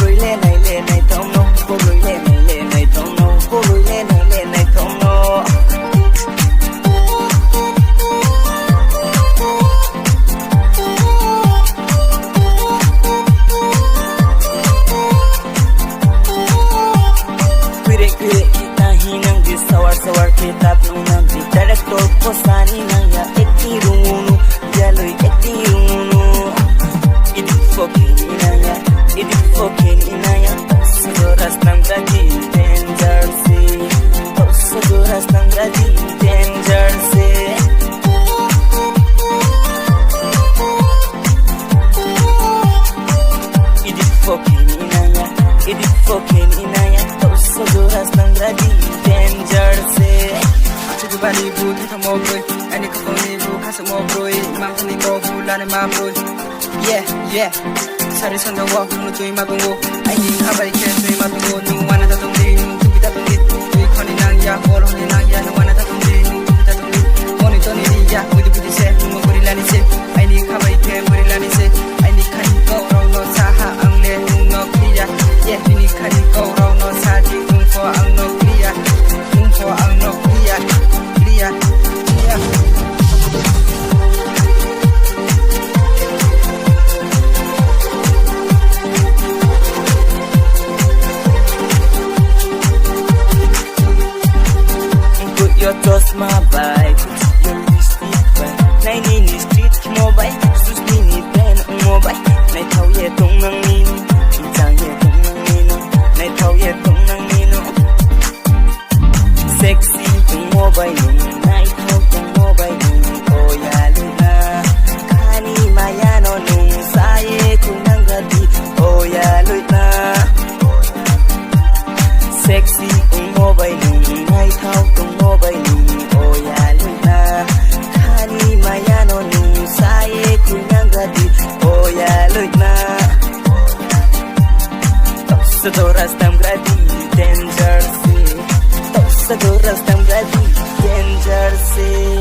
lối lên này thông nó cô lối lên này thông nó cô lối lên này thông nó Kure kita hinang di sawar kita pinang di director posani nang ya ekti rungunu ya loi ekti rungunu Idip fokin inaya Sedoras nang gaji danger sih Sedoras nang gaji danger sih Idip fokin inaya Sedoras nang gaji danger sih Cukup bani bu kita mau boy Ani keponi bu kasih mau boy Imam tani kau bulan imam boy Yeah Sari sonda walk no tui matungo Aini habai ke tui matungo Nu wana ta tungdi nu tuki ta tungdi Tui koni nang ya olo honi nang ya Nu wana ta tungdi nu tuki ta tungdi Koni toni ni ya Budi budi se Nu guri lani se Aini habai ke guri lani se Aini kani kau rau no saha ang le Nu no kriya Yeah Bini kani kau rau no saji Nung fo ang no kriya Nung fo ang no kriya Kriya Yeah Your trust my bike, your lipstick bike. Nay ni ni street mobile, sus ni ni pen mobile. Nay thau ye tung nang ni no, chang ye tung nang ni no. Nay thau ye tung nang ni no. Sexy tung mobile no, nay thau tung mobile no. Oh ya luna, kani maya no nung sa ye kung nang gadi. Oh ya luna, sexy tung mobile no, nay thau tung mobile no. Oh ya luna, kani maya no nung sa ye kung nang gadi. Oh ya luna, Sedoras tam gradi danger sih Sedoras tam gradi danger sih